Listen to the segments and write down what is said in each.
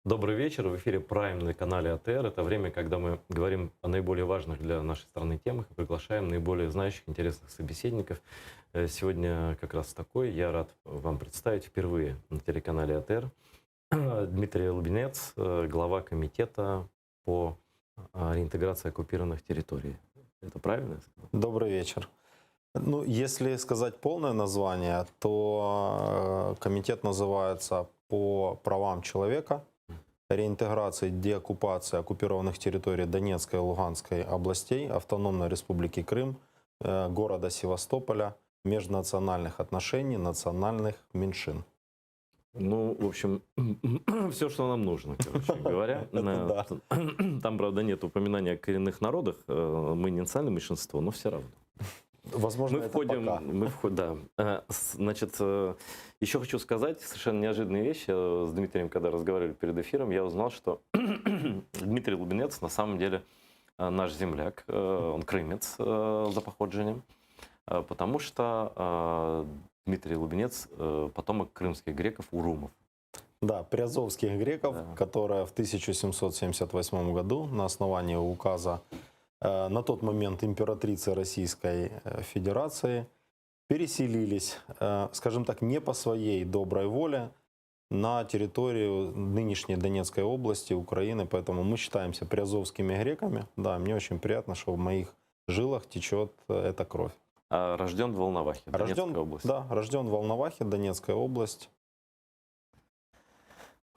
Добрый вечер. В эфире Прайм на канале АТР. Это время, когда мы говорим о наиболее важных для нашей страны темах и приглашаем наиболее знающих, интересных собеседников. Сегодня как раз такой. Я рад вам представить впервые на телеканале АТР Дмитрий Лубенец, глава комитета по реинтеграции оккупированных территорий. Это правильно я сказал? Добрый вечер. Ну, если сказать полное название, то комитет называется «По правам человека, реинтеграции, деоккупации оккупированных территорий Донецкой и Луганской областей, Автономной Республики Крым, города Севастополя, межнациональных отношений, национальных меньшин». Ну, в общем, все, что нам нужно, короче говоря. Там, правда, нет упоминания о коренных народах. Мы не национальное меньшинство, но все равно. Возможно, Мы это пока. входим, да. Значит, еще хочу сказать совершенно неожиданные вещи. С Дмитрием, когда разговаривали перед эфиром, я узнал, что Дмитрий Лубенец на самом деле наш земляк, он крымец за походжением, потому что Дмитрий Лубенец потомок крымских греков, урумов. Да, приазовских греков, Да. которые в 1778 году на основании указа на тот момент императрицы Российской Федерации переселились, скажем так, не по своей доброй воле на территорию нынешней Донецкой области Украины. Поэтому мы считаемся приазовскими греками. Да, мне очень приятно, что в моих жилах течет эта кровь. Рожден в Волновахе, Донецкая область. Да, рожден в Волновахе, Донецкая область.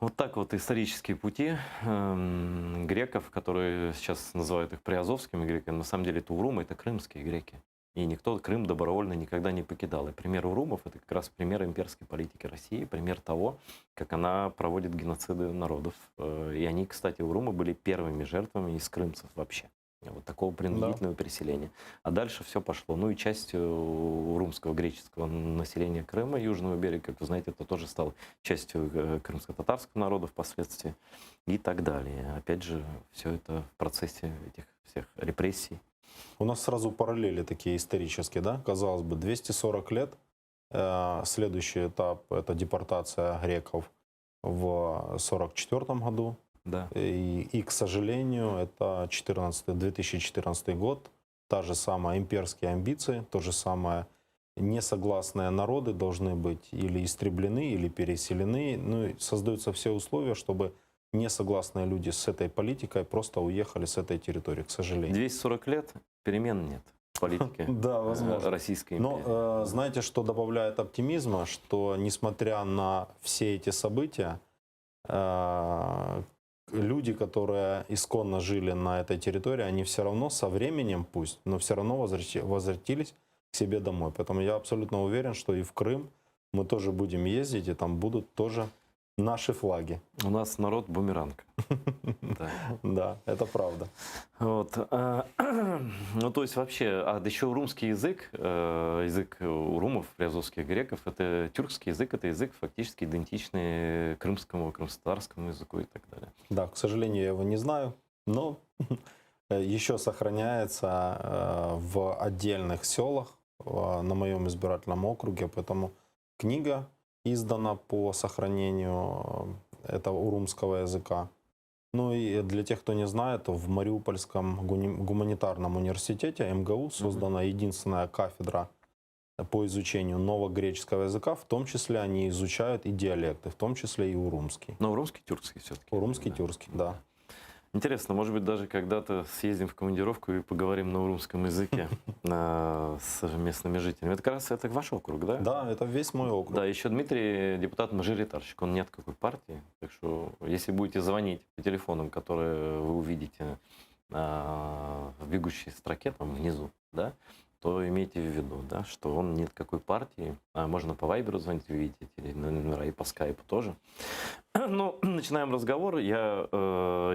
Вот так вот исторические пути греков, которые сейчас называют их приазовскими греками, на самом деле это урумы, это крымские греки. И никто Крым добровольно никогда не покидал. И пример урумов — это как раз пример имперской политики России, пример того, как она проводит геноциды народов. И они, кстати, урумы были первыми жертвами из крымцев вообще. Вот такого принудительного переселения. А дальше все пошло. Ну и часть урумского греческого населения Крыма, южного берега, как вы знаете, это тоже стало частью крымско-татарского народа впоследствии и так далее. Опять же, все это в процессе этих всех репрессий. У нас сразу параллели такие исторические, да? Казалось бы, 240 лет. Следующий этап — это депортация греков в 1944 году. Да. И, к сожалению, это 2014 год. Та же самая имперские амбиции, то же самое несогласные народы должны быть или истреблены, или переселены. Ну и создаются все условия, чтобы несогласные люди с этой политикой просто уехали с этой территории, к сожалению. 240 лет перемен нет в политике Да, возможно. Российской империи. Но знаете, что добавляет оптимизма? Что несмотря на все эти события, люди, которые исконно жили на этой территории, они все равно со временем, пусть, но все равно возвратились к себе домой. Поэтому я абсолютно уверен, что и в Крым мы тоже будем ездить, и там будут тоже наши флаги. У нас народ бумеранг. Да. Да, это правда. Вот. Ну, то есть вообще, да еще урумский язык, язык урумов, приазовских греков, это тюркский язык, это язык фактически идентичный крымскому, крымско-татарскому языку и так далее. Да, к сожалению, я его не знаю, но еще сохраняется в отдельных селах на моем избирательном округе, поэтому книга издана по сохранению этого урумского языка. Ну и для тех, кто не знает, в Мариупольском гуманитарном университете МГУ создана единственная кафедра по изучению новогреческого языка, в том числе они изучают и диалекты, в том числе и урумский. Но урумский, тюркский все-таки. Урумский, тюркский, да. Интересно, может быть, даже когда-то съездим в командировку и поговорим на урумском языке с местными жителями. Это как раз это ваш округ, да? Да, это весь мой округ. Да, еще Дмитрий депутат-мажоритарщик, он нет какой партии. Так что, если будете звонить по телефонам, которые вы увидите в бегущей строке там внизу, да, то имейте в виду, да, что он нет какой партии. Можно по Вайберу звонить, вы видите, или номера, и по Скайпу тоже. Ну, начинаем разговор. Я,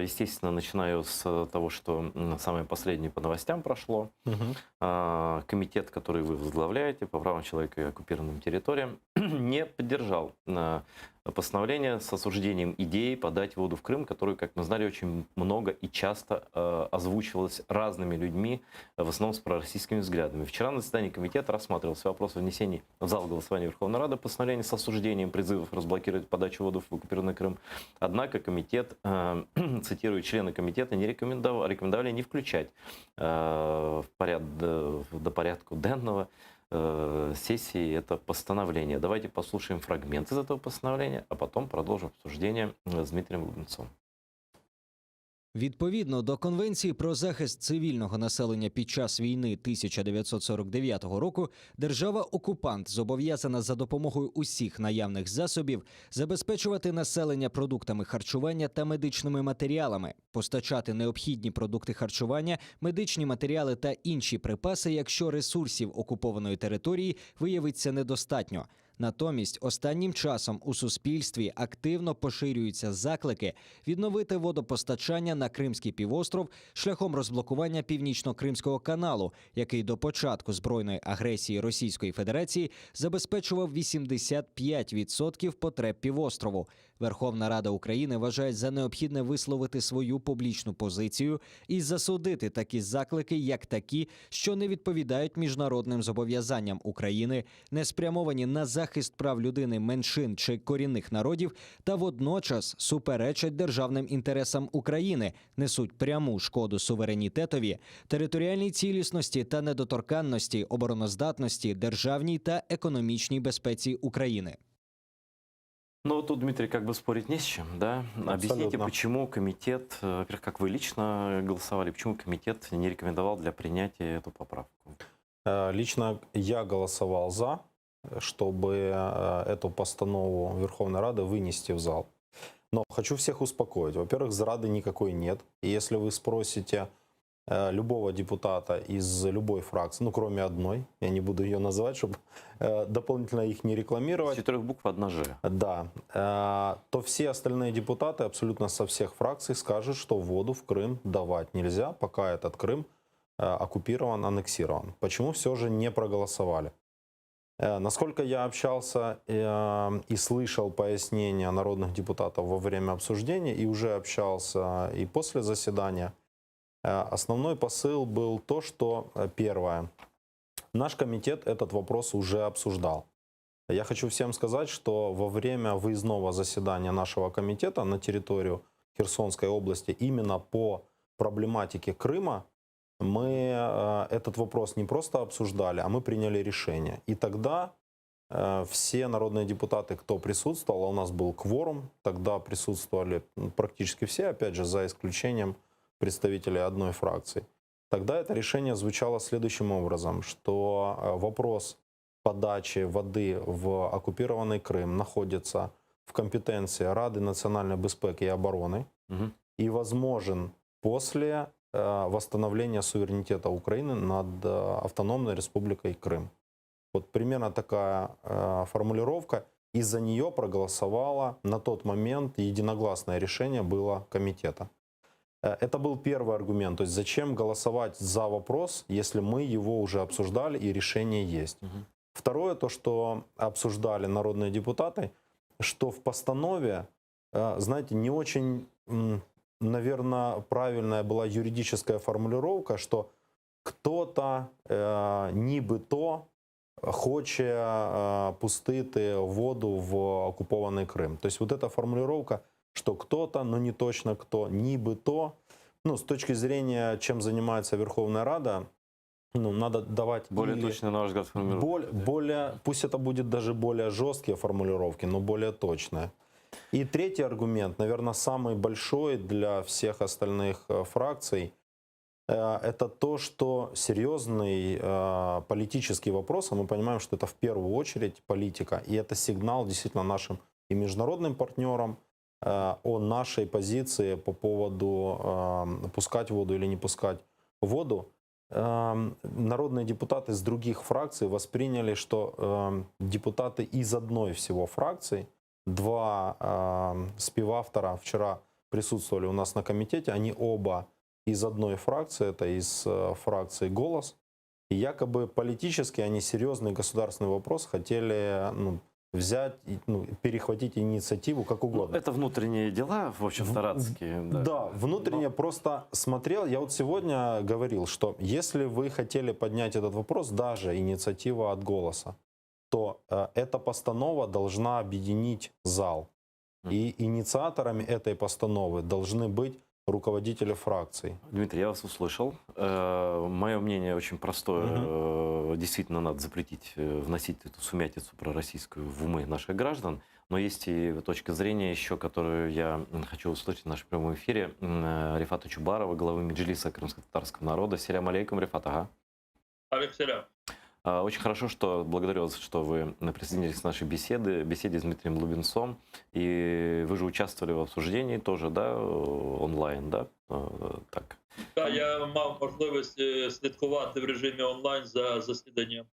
естественно, начинаю с того, что самое последнее по новостям прошло. Комитет, который вы возглавляете по правам человека и оккупированным территориям, не поддержал постановление с осуждением идеи подать воду в Крым, которую, как мы знали, очень много и часто озвучивалась разными людьми, в основном с пророссийскими взглядами. Вчера на заседании комитета рассматривался вопрос о внесении в зал голосования Верховной Рады постановления с осуждением призывов разблокировать подачу воды в оккупированные оккупированный Крым. Однако комитет, цитирую, члены комитета не рекомендовали не включать до порядку денного сессии это постановление. Давайте послушаем фрагмент из этого постановления, а потом продолжим обсуждение с Дмитрием Лубенцом. Відповідно до Конвенції про захист цивільного населення під час війни 1949 року, держава-окупант зобов'язана за допомогою усіх наявних засобів забезпечувати населення продуктами харчування та медичними матеріалами, постачати необхідні продукти харчування, медичні матеріали та інші припаси, якщо ресурсів окупованої території виявиться недостатньо. Натомість останнім часом у суспільстві активно поширюються заклики відновити водопостачання на Кримський півостров шляхом розблокування Північно-Кримського каналу, який до початку збройної агресії Російської Федерації забезпечував 85% потреб півострову. Верховна Рада України вважає за необхідне висловити свою публічну позицію і засудити такі заклики, як такі, що не відповідають міжнародним зобов'язанням України, не спрямовані на захист прав людини, меншин чи корінних народів, та водночас суперечать державним інтересам України, несуть пряму шкоду суверенітетові, територіальній цілісності та недоторканності, обороноздатності, державній та економічній безпеці України. Ну, вот тут, Дмитрий, как бы спорить не с чем, да? Объясните, Абсолютно. почему комитет, во-первых, как вы лично голосовали, почему комитет не рекомендовал для принятия эту поправку? Лично я голосовал за, чтобы эту постанову Верховной Рады вынести в зал. Но хочу всех успокоить. Во-первых, зрады никакой нет. И если вы спросите любого депутата из любой фракции, ну, кроме одной, я не буду ее называть, чтобы дополнительно их не С рекламировать, 4 букв одна «Ж». да, то все остальные депутаты абсолютно со всех фракций скажут, что воду в Крым давать нельзя, пока этот Крым оккупирован, аннексирован. Почему все же не проголосовали? Насколько я общался и слышал пояснения народных депутатов во время обсуждения, и уже общался и после заседания, основной посыл был то, что, первое, наш комитет этот вопрос уже обсуждал. Я хочу всем сказать, что во время выездного заседания нашего комитета на территорию Херсонской области именно по проблематике Крыма мы этот вопрос не просто обсуждали, а мы приняли решение. И тогда все народные депутаты, кто присутствовал, а у нас был кворум, тогда присутствовали практически все, опять же, за исключением представителей одной фракции. Тогда это решение звучало следующим образом, что вопрос подачи воды в оккупированный Крым находится в компетенции Рады национальной безопасности и обороны и возможен после восстановления суверенитета Украины над автономной республикой Крым. Вот примерно такая формулировка. Из-за нее проголосовало на тот момент единогласное решение было комитета. Это был первый аргумент. То есть зачем голосовать за вопрос, если мы его уже обсуждали и решение есть. Второе, то, что обсуждали народные депутаты, что в постанове, знаете, не очень, наверное, правильная была юридическая формулировка, что кто-то нібито хоче пустити воду в оккупованный Крым. То есть вот эта формулировка, что кто-то, но не точно кто, нібито, ну, с точки зрения, чем занимается Верховная Рада, ну, надо давать... Более точно, на ваш взгляд, формулировки. Пусть это будет даже более жесткие формулировки, но более точные. И третий аргумент, наверное, самый большой для всех остальных фракций, это то, что серьезный политический вопрос, а мы понимаем, что это в первую очередь политика, и это сигнал действительно нашим и международным партнерам о нашей позиции по поводу пускать воду или не пускать воду. Народные депутаты из других фракций восприняли, что депутаты из одной всего фракции, два співавтора вчера присутствовали у нас на комитете, они оба из одной фракции, это из фракции «Голос». И якобы политически они серьезный государственный вопрос хотели взять, перехватить инициативу как угодно. Ну, это внутренние дела, в общем-то, радские. Да, внутренне просто смотрел. Я вот сегодня говорил, что если вы хотели поднять этот вопрос, даже инициатива от «Голоса», то эта постанова должна объединить зал. И инициаторами этой постановы должны быть руководители фракций. Дмитрий, я вас услышал. Мое мнение очень простое. Действительно, надо запретить вносить эту сумятицу пророссийскую в умы наших граждан. Но есть и точка зрения еще, которую я хочу услышать в нашем прямом эфире. Рифата Чубарова, главы Меджлиса крымско-татарского народа. Селям алейкум, Рифат, ага. Алексея. Очень хорошо, что благодарю вас, что вы присоединились к нашей беседе с Дмитрием Лубенцом. И вы же участвовали в обсуждении тоже, да, онлайн, да? Так. Так, я мав можливість слідкувати в режимі онлайн за засіданням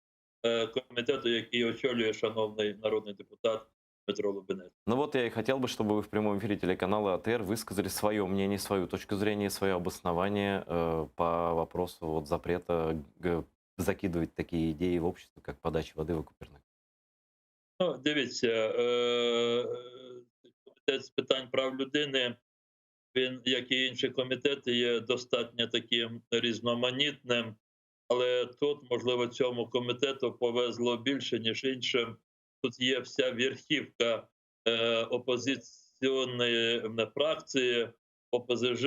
комітету, який очолює шановний народний депутат Дмитро Лубінець. Ну вот я и хотел бы, чтобы вы в прямом эфире телеканала АТР высказали свое мнение, свою точку зрения, свое обоснование по вопросу вот запрета закидывать такие идеи в общество, как подача воды в окуперных. Ну, дивіться, комітет з питань прав людини, він, як і інші комітети, є достатньо таким різноманітним, але тут, можливо, цьому комітету повезло більше, ніж іншим. Тут є вся верхівка опозиційної фракції ОПЗЖ,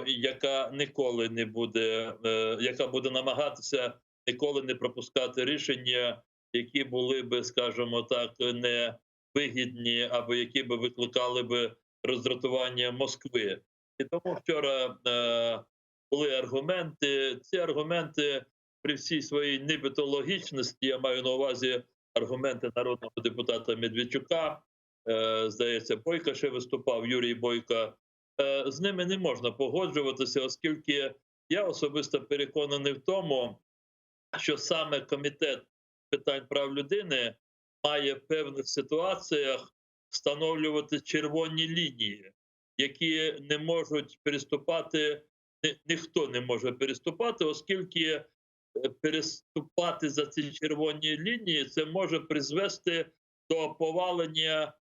яка ніколи не буде, яка буде намагатися ніколи не пропускати рішення, які були би, скажімо так, не вигідні або які би викликали би роздратування Москви. І тому вчора були аргументи. Ці аргументи при всій своїй небитологічності, я маю на увазі аргументи народного депутата Медведчука, здається, Бойко ще виступав, Юрій Бойко, з ними не можна погоджуватися, оскільки я особисто переконаний в тому, що саме Комітет питань прав людини має в певних ситуаціях встановлювати червоні лінії, які не можуть переступати, ніхто не може переступати, оскільки переступати за ці червоні лінії, це може призвести до повалення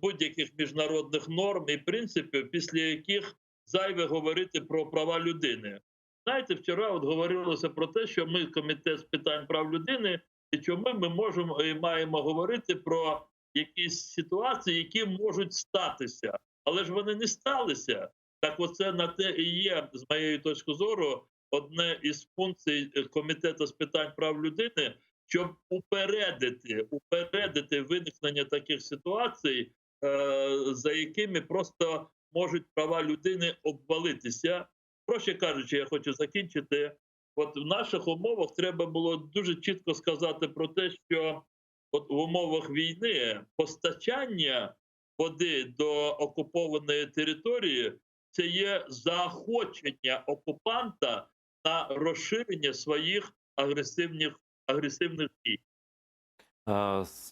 будь-яких міжнародних норм і принципів, після яких зайве говорити про права людини. Знаєте, вчора от говорилося про те, що ми Комітет з питань прав людини, і чому ми можемо і маємо говорити про якісь ситуації, які можуть статися. Але ж вони не сталися. Так оце на те і є, з моєї точки зору, одне із функцій Комітету з питань прав людини, щоб упередити виникнення таких ситуацій, за якими просто можуть права людини обвалитися. Проще кажучи, я хочу закінчити. От в наших умовах треба було дуже чітко сказати про те, що от в умовах війни постачання води до окупованої території – це є заохочення окупанта на розширення своїх агресивных дій.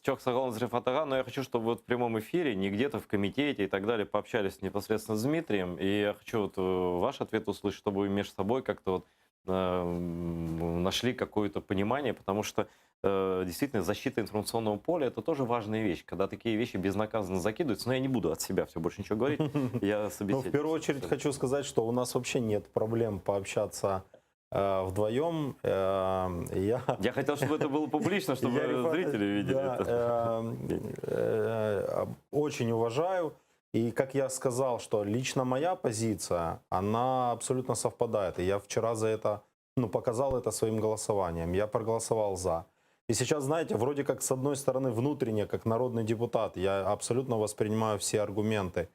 Чок согласен с Рифат, ага, но я хочу, чтобы вот в прямом эфире, не где-то в комитете и так далее, пообщались непосредственно с Дмитрием. И я хочу вот ваш ответ услышать, чтобы вы между собой как-то вот нашли какое-то понимание, потому что действительно защита информационного поля – это тоже важная вещь. Когда такие вещи безнаказанно закидываются, но я не буду от себя все больше ничего говорить, я Ну, в первую очередь хочу сказать, что у нас вообще нет проблем пообщаться вдвоем. Я хотел, чтобы это было публично, чтобы зрители видели это. Очень уважаю. И как я сказал, что лично моя позиция, она абсолютно совпадает. И я вчера за это, показал это своим голосованием. Я проголосовал за. И сейчас, знаете, вроде как с одной стороны внутренне, как народный депутат, я абсолютно воспринимаю все аргументы,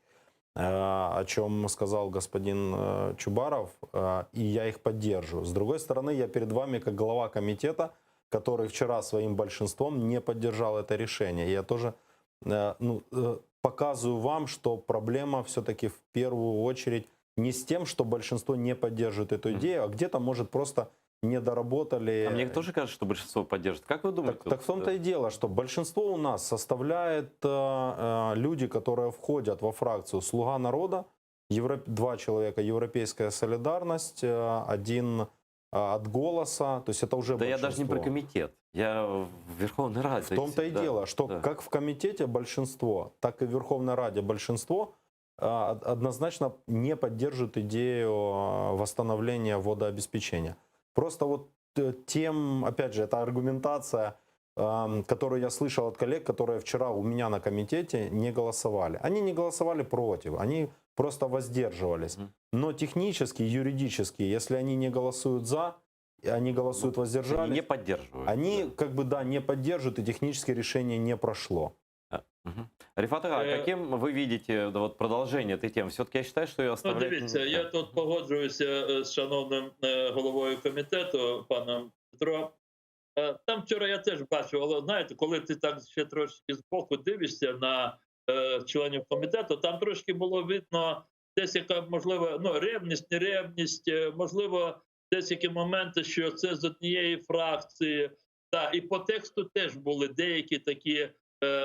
о чем сказал господин Чубаров, и я их поддерживаю. С другой стороны, я перед вами как глава комитета, который вчера своим большинством не поддержал это решение. Я тоже показываю вам, что проблема все-таки в первую очередь не с тем, что большинство не поддерживает эту идею, а где-то, может, просто не доработали. А мне тоже кажется, что большинство поддержит. Как вы думаете? Так в том-то и дело, что большинство у нас составляет люди, которые входят во фракцию «Слуга народа», два человека «Европейская солидарность», один от «Голоса», то есть это уже Да большинство. я даже не про комитет, я в Верховной Раде. В том-то и дело, что как в комитете большинство, так и в Верховной Раде большинство однозначно не поддерживает идею восстановления водообеспечения. Просто вот тем, опять же, это аргументация которые я слышал от коллег, которые вчера у меня на комитете не голосовали. Они не голосовали против, они просто воздерживались. Но технически, юридически, если они не голосуют за, и они голосуют Они воздержались, не поддерживают. они как бы да, не поддерживают, и техническое решение не прошло. Мгм. Рифат Ага, каким вы видите вот продолжение этой темы? Все-таки я считаю, что ее Ну, оставлять дивіться, я нельзя. тут погоджуюся з шановним головою комітету, паном Петро. Там вчора я теж бачив, але знаєте, коли ти так ще трошки збоку дивишся на членів комітету, там трошки було видно десь яка, можливо, ну, ревність, неревність, можливо, десь які моменти, що це з однієї фракції. І по тексту теж були деякі такі,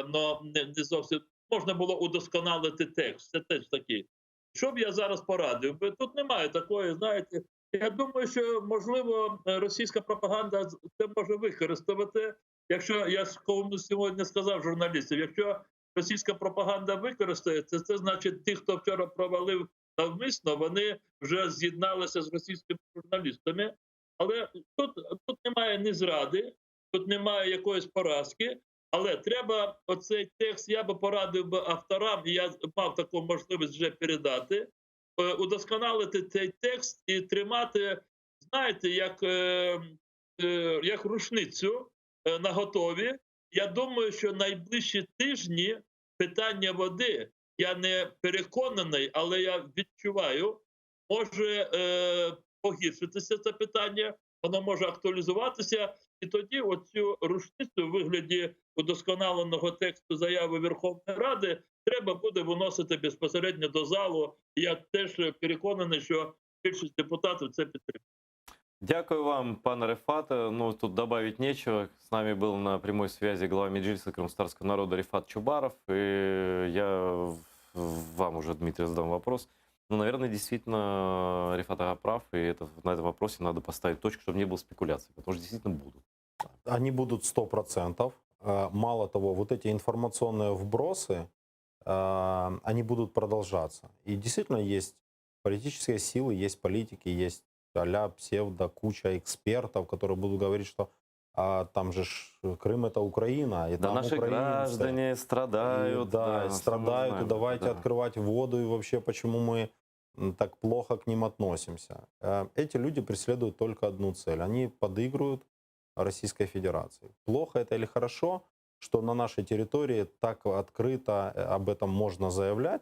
ну, не зовсім, можна було удосконалити текст, це теж такі. Що б я зараз порадив? Тут немає такої, знаєте, я думаю, що, можливо, російська пропаганда це може використовувати. Якщо я комусь сьогодні сказав журналістів, якщо російська пропаганда використає, це значить ті, хто вчора провалив навмисно, вони вже з'єдналися з російськими журналістами. Але тут немає ні зради, тут немає якоїсь поразки. Але треба оцей текст, я би порадив би авторам, і я мав таку можливість вже передати, удосконалити цей текст і тримати, знаєте, як рушницю наготові. Я думаю, що найближчі тижні питання води, я не переконаний, але я відчуваю, може погіршитися це питання, воно може актуалізуватися, і тоді оцю рушницю у вигляді удосконаленого тексту заяви Верховної Ради треба буде виносити безпосередньо до залу. І я теж переконаний, що більшість депутатів це підтримує. Дякую вам, пане Рифате. Ну, тут добавить нечего. С нами был на прямой связи глава Меджлиса Крымстарского народа Рифат Чубаров. И я вам уже, Дмитрий, задам вопрос. Ну, наверное, действительно, Рифат Ага прав, и на этом вопросе надо поставить точку, чтобы не было спекуляций, потому что действительно будут. Они будут 100%. Мало того, вот эти информационные вбросы, они будут продолжаться. И действительно есть политические силы, есть политики, есть а-ля псевдо, куча экспертов, которые будут говорить, что там же Крым это Украина, и Да, там наши украинцы. граждане страдают. И, да, страдают, знаем, и давайте да. открывать воду, и вообще почему мы так плохо к ним относимся. Эти люди преследуют только одну цель. Они подыгрывают Российской Федерации. Плохо это или хорошо, что на нашей территории так открыто об этом можно заявлять.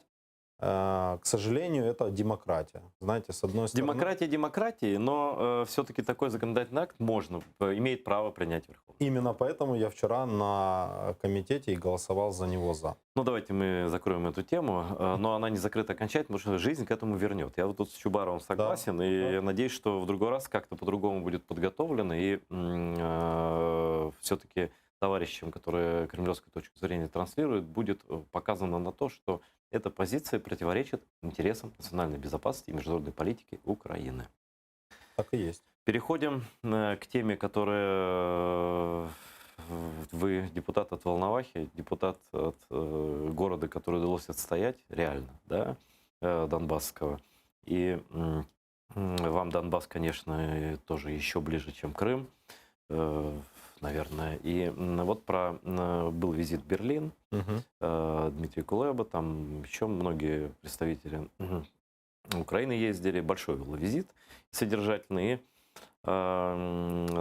К сожалению, это демократия. Знаете, с одной стороны... Демократия демократии, но все-таки такой законодательный акт имеет право принять Верховный. Именно поэтому я вчера на комитете и голосовал за него за. Ну, давайте мы закроем эту тему, но она не закрыта окончательно, потому что жизнь к этому вернет. Я вот тут с Чубаровым согласен, и я надеюсь, что в другой раз как-то по-другому будет подготовлено, и все-таки товарищам, которые кремлевскую точку зрения транслируют, будет показано на то, что эта позиция противоречит интересам национальной безопасности и международной политики Украины. Так и есть. Переходим к теме, которая... Вы депутат от Волновахи, депутат от города, который удалось отстоять, реально, да, Донбасского. И вам Донбасс, конечно, тоже еще ближе, чем Крым, наверное. И вот был визит в Берлин, Дмитрий Кулеба, там еще многие представители Украины ездили, большой был визит содержательный. И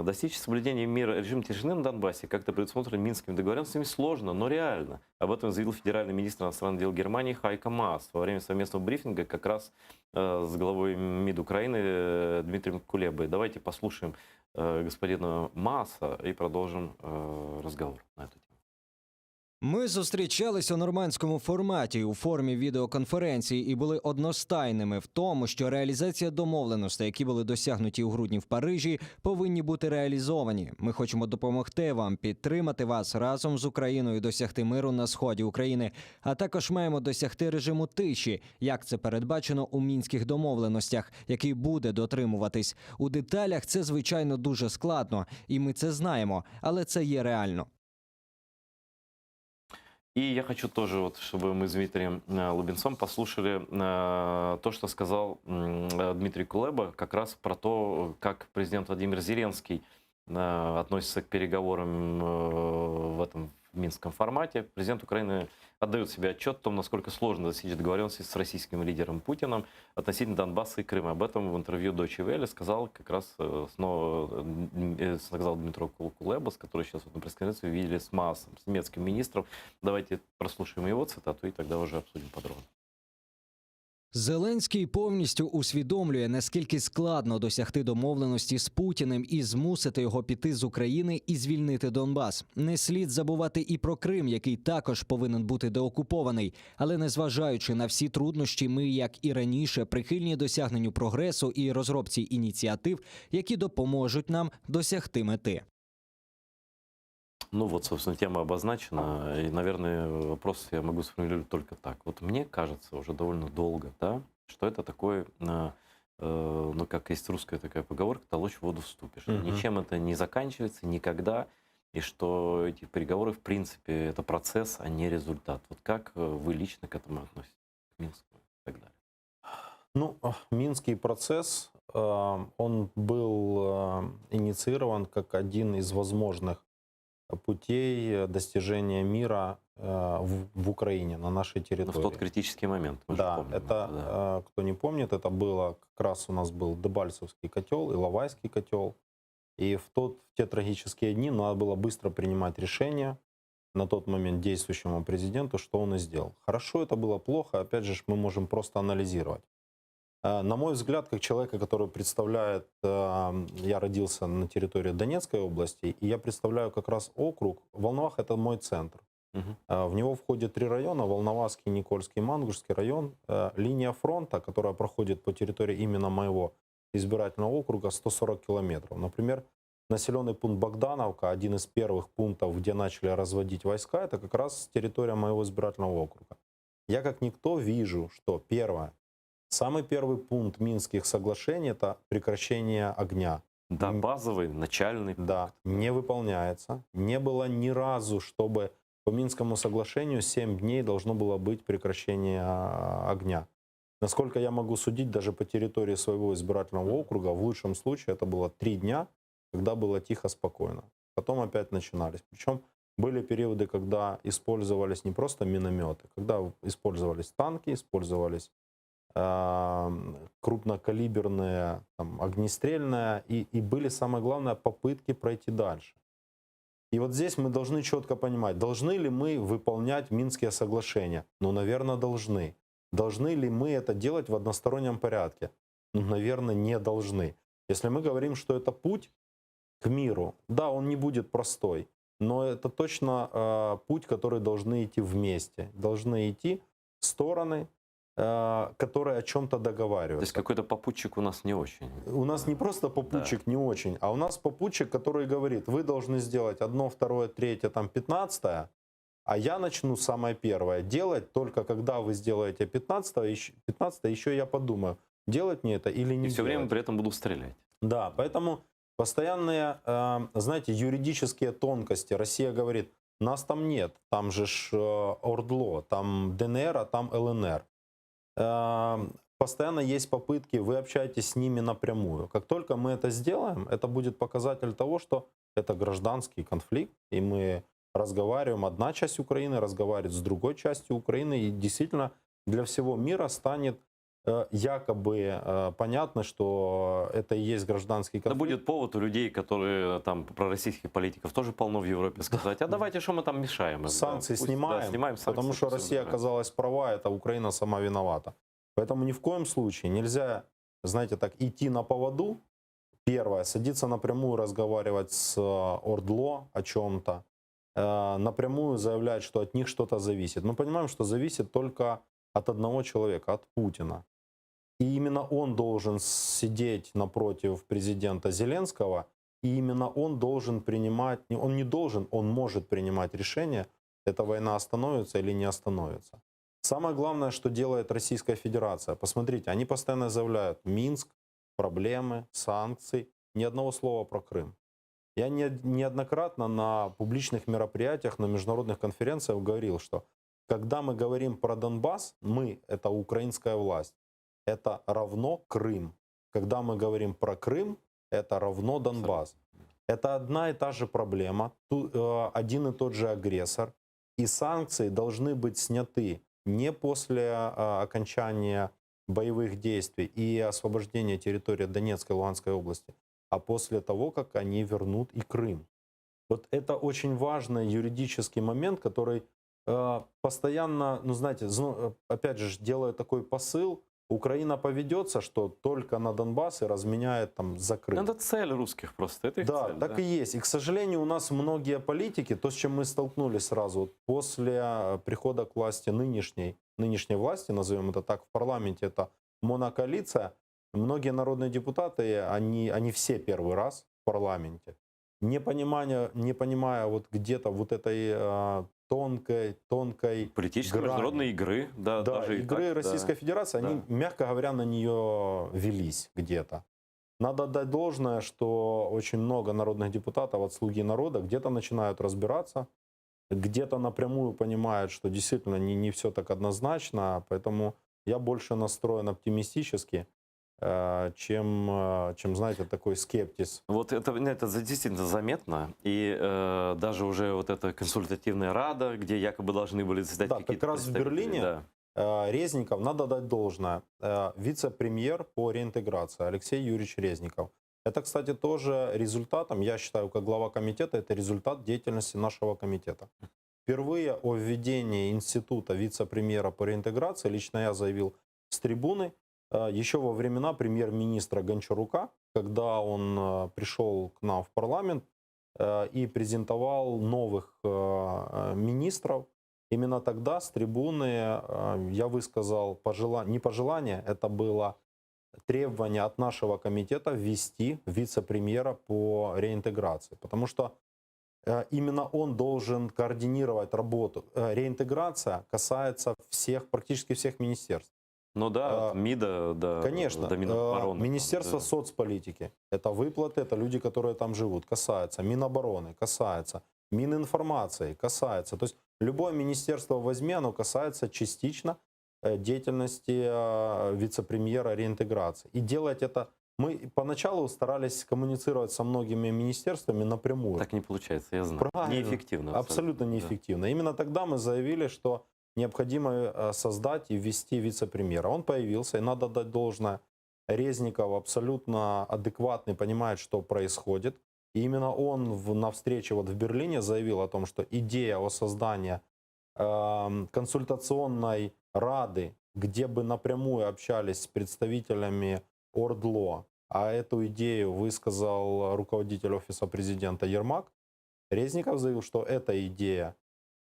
достичь соблюдения мира режима тишины на Донбассе, как-то предусмотрено Минскими договоренностями, сложно, но реально. Об этом заявил федеральный министр иностранных дел Германии Хайко Маас во время совместного брифинга как раз с главой МИД Украины Дмитрием Кулебой. Давайте послушаем господина Мааса і продовжимо розговор на цю тему. Ми зустрічались у нормандському форматі у формі відеоконференції і були одностайними в тому, що реалізація домовленостей, які були досягнуті у грудні в Парижі, повинні бути реалізовані. Ми хочемо допомогти вам, підтримати вас разом з Україною, досягти миру на сході України, а також маємо досягти режиму тиші, як це передбачено у мінських домовленостях, який буде дотримуватись. У деталях це, звичайно, дуже складно, і ми це знаємо, але це є реально. И я хочу тоже, вот, чтобы мы с Дмитрием Лубенцом послушали то, что сказал Дмитрий Кулеба, как раз про то, как президент Владимир Зеленский относится к переговорам в этом Минском формате. Президент Украины отдает себе отчет о том, насколько сложно достичь договоренности с российским лидером Путиным относительно Донбасса и Крыма. Об этом в интервью Deutsche Welle сказал как раз снова сказал Дмитро Кулебас, который сейчас на пресс-конференции видели с Маасом, с немецким министром. Давайте прослушаем его цитату и тогда уже обсудим подробно. Зеленський повністю усвідомлює, наскільки складно досягти домовленості з Путіним і змусити його піти з України і звільнити Донбас. Не слід забувати і про Крим, який також повинен бути деокупований. Але незважаючи на всі труднощі, ми, як і раніше, прихильні досягненню прогресу і розробці ініціатив, які допоможуть нам досягти мети. Ну вот, собственно, тема обозначена. И, наверное, вопрос я могу сформулировать только так. Вот мне кажется уже довольно долго, да, что это такой, ну, как есть русская такая поговорка, толочь в воду вступишь. Ничем это не заканчивается никогда. И что эти переговоры, в принципе, это процесс, а не результат. Вот как вы лично к этому относитесь, к Минску и так далее? Ну, Минский процесс, он был инициирован как один из возможных путей достижения мира в Украине, на нашей Но территории. в тот критический момент. Мы же Да, помним это, да. кто не помнит, это было, как раз у нас был Дебальцевский котел, Иловайский котел. И в те трагические дни надо было быстро принимать решение на тот момент действующему президенту, что он и сделал. Хорошо это было, плохо, опять же, мы можем просто анализировать. На мой взгляд, как человека, который представляет, я родился на территории Донецкой области, и я представляю как раз округ, Волновах — это мой центр. В него входит 3 района: Волноваский, Никольский, Мангушский район. Линия фронта, которая проходит по территории именно моего избирательного округа, 140 километров. Например, населенный пункт Богдановка, один из первых пунктов, где начали разводить войска, это как раз территория моего избирательного округа. Я как никто вижу, что первое, самый первый пункт Минских соглашений — это прекращение огня. Да, базовый, начальный. Да, не выполняется. Не было ни разу, чтобы по Минскому соглашению 7 дней должно было быть прекращение огня. Насколько я могу судить, даже по территории своего избирательного округа, в лучшем случае это было 3 дня, когда было тихо, спокойно. Потом опять начинались. Причем были периоды, когда использовались не просто минометы, когда использовались танки, использовались крупнокалиберные, там, огнестрельные, и были, самое главное, попытки пройти дальше. И вот здесь мы должны четко понимать, должны ли мы выполнять Минские соглашения? Ну, наверное, должны. Должны ли мы это делать в одностороннем порядке? Ну, наверное, не должны. Если мы говорим, что это путь к миру, да, он не будет простой, но это точно путь, который должны идти вместе. Должны идти стороны, которые о чем-то договариваются. То есть какой-то попутчик у нас не очень. У нас не просто попутчик не очень, а у нас попутчик, который говорит: вы должны сделать 1, 2, 3, там 15, а я начну самое первое делать только когда вы сделаете 15 еще я подумаю, делать мне это или не И все делать. время при этом буду стрелять. Да, поэтому постоянные, знаете, юридические тонкости. Россия говорит: нас там нет, там же ОРДЛО, там ДНР, а там ЛНР. Постоянно есть попытки, вы общаетесь с ними напрямую. Как только мы это сделаем, это будет показатель того, что это гражданский конфликт, и мы разговариваем, одна часть Украины разговаривает с другой частью Украины, и действительно для всего мира станет якобы понятно, что это и есть гражданский Это конфликт. будет повод у людей, которые там пророссийских политиков тоже полно в Европе, сказать: а давайте, что мы там мешаем? им?» Санкции Да, пусть, снимаем, да, снимаем санкции, потому что всё Россия нормально. оказалась права, это Украина сама виновата. Поэтому ни в коем случае нельзя, знаете, так идти на поводу. Первое, садиться напрямую разговаривать с ОРДЛО о чем-то, напрямую заявлять, что от них что-то зависит. Мы понимаем, что зависит только от одного человека, от Путина. И именно он должен сидеть напротив президента Зеленского, и именно он должен принимать, он не должен, он может принимать решение, эта война остановится или не остановится. Самое главное, что делает Российская Федерация. Посмотрите, они постоянно заявляют: Минск, проблемы, санкции, ни одного слова про Крым. Я неоднократно на публичных мероприятиях, на международных конференциях говорил, что когда мы говорим про Донбасс, мы — это украинская власть, это равно Крым. Когда мы говорим про Крым, это равно Донбасс. Это одна и та же проблема, один и тот же агрессор. И санкции должны быть сняты не после окончания боевых действий и освобождения территории Донецкой и Луганской области, а после того, как они вернут и Крым. Вот это очень важный юридический момент, который постоянно, ну знаете, опять же, делает такой посыл: Украина поведется, что только на Донбасс и разменяет там за Крым. Это цель русских просто. Это их Да, цель, так да. и есть. И, к сожалению, у нас многие политики, то, с чем мы столкнулись сразу вот после прихода к власти нынешней власти, назовем это так, в парламенте, это монокоалиция. Многие народные депутаты, они все первый раз в парламенте. Не понимая вот где-то вот этой тонкой Политические грани. международные игры, да, Да, даже и игры так, Российской да. Федерации, они, Да. мягко говоря, на нее велись где-то. Надо отдать должное, что очень много народных депутатов от «Слуги народа» где-то начинают разбираться, где-то напрямую понимают, что действительно не все так однозначно, поэтому я больше настроен оптимистически, чем, знаете, такой скептиз. Вот это действительно заметно. И даже уже вот эта консультативная рада, где якобы должны были заседать Да, какие-то как раз в представители, Берлине да. Резников, надо дать должное, вице-премьер по реинтеграции Алексей Юрьевич Резников. Это, кстати, тоже результатом, я считаю, как глава комитета, это результат деятельности нашего комитета. Впервые о введении института вице-премьера по реинтеграции лично я заявил с трибуны еще во времена премьер-министра Гончарука, когда он пришел к нам в парламент и презентовал новых министров. Именно тогда с трибуны я высказал не пожелание, это было требование от нашего комитета ввести вице-премьера по реинтеграции. Потому что именно он должен координировать работу. Реинтеграция касается практически всех министерств. Ну да, от МИДа до, Конечно, до Минобороны. Министерство Да. соцполитики, это выплаты, это люди, которые там живут, касается Минобороны, касается Мининформации, касается. То есть любое министерство возьми, оно касается частично деятельности вице-премьера реинтеграции. И делать это... Мы поначалу старались коммуницировать со многими министерствами напрямую. Так не получается, я знаю. Правильно. Неэффективно. Абсолютно да. неэффективно. Именно тогда мы заявили, что необходимо создать и ввести вице-премьера. Он появился, и надо дать должное. Резников абсолютно адекватный, понимает, что происходит. И именно он на встрече вот в Берлине заявил о том, что идея о создании консультационной рады, где бы напрямую общались с представителями ОРДЛО, а эту идею высказал руководитель офиса президента Ермак, Резников заявил, что эта идея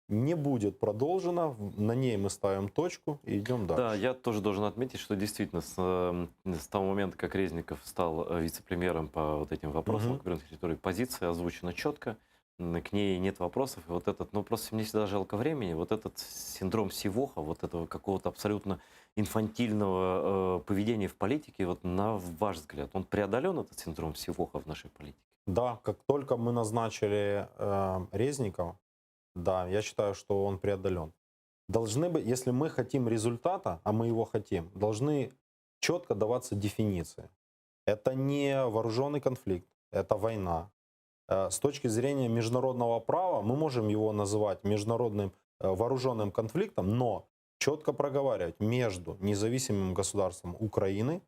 не будет продолжена, на ней мы ставим точку и идем дальше. Да, я тоже должен отметить, что действительно с того момента, как Резников стал вице-премьером по вот этим вопросам оккупированных территорий, позиция озвучена четко, к ней нет вопросов. И вот этот, ну просто мне всегда жалко времени, вот этот синдром Сивоха, вот этого какого-то абсолютно инфантильного поведения в политике, вот на ваш взгляд, он преодолен, этот синдром Сивоха в нашей политике? Да, как только мы назначили Резникова, да, я считаю, что он преодолен. Должны быть, если мы хотим результата, а мы его хотим, должны четко даваться дефиниции. Это не вооруженный конфликт, это война. С точки зрения международного права мы можем его называть международным вооруженным конфликтом, но четко проговаривать между независимым государством Украины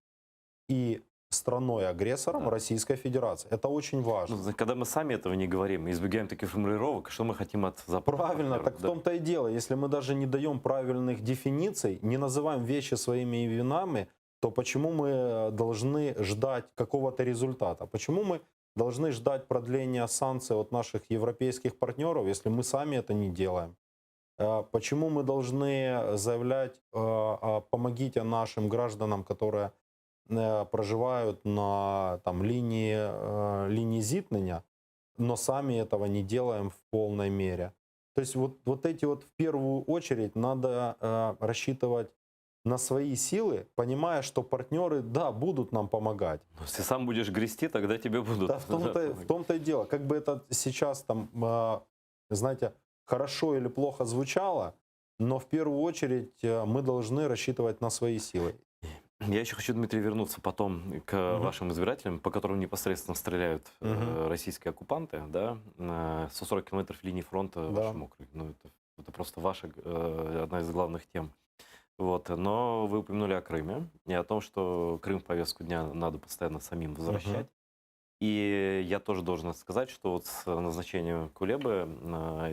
и страной-агрессором Да. Российской Федерации. Это очень важно. Ну, когда мы сами этого не говорим, избегаем таких формулировок, что мы хотим от Запада? Правильно, так в том-то и дело. Если мы даже не даем правильных дефиниций, не называем вещи своими именами, то почему мы должны ждать какого-то результата? Почему мы должны ждать продления санкций от наших европейских партнеров, если мы сами это не делаем? Почему мы должны заявлять «помогите нашим гражданам, которые проживают на линии зіткнення, но сами этого не делаем в полной мере?» То есть вот эти вот в первую очередь надо рассчитывать на свои силы, понимая, что партнеры, да, будут нам помогать. Но если сам будешь грести, тогда тебе будут. Да, в том-то и дело. Как бы это сейчас там, знаете, хорошо или плохо звучало, но в первую очередь мы должны рассчитывать на свои силы. Я еще хочу, Дмитрий, вернуться потом к вашим избирателям, по которым непосредственно стреляют российские оккупанты, да, 140 километров линии фронта в Да. вашем округе. Ну, это просто ваша одна из главных тем. Вот. Но вы упомянули о Крыме и о том, что Крым в повестку дня надо постоянно самим возвращать. И я тоже должен сказать, что вот с назначением Кулебы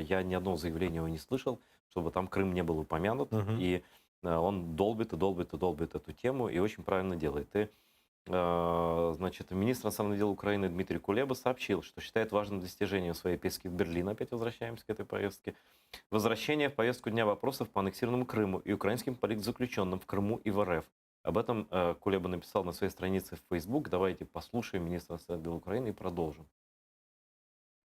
я ни одного заявления его не слышал, чтобы там Крым не был упомянут. И он долбит и долбит и долбит эту тему и очень правильно делает. И, значит, министр иностранных дел Украины Дмитрий Кулеба сообщил, что считает важным достижением своей поездки в Берлин, опять возвращаемся к этой повестке, возвращение в повестку дня вопросов по аннексированному Крыму и украинским политзаключенным в Крыму и в РФ. Об этом Кулеба написал на своей странице в Facebook. Давайте послушаем министра иностранных дел України і продовжимо.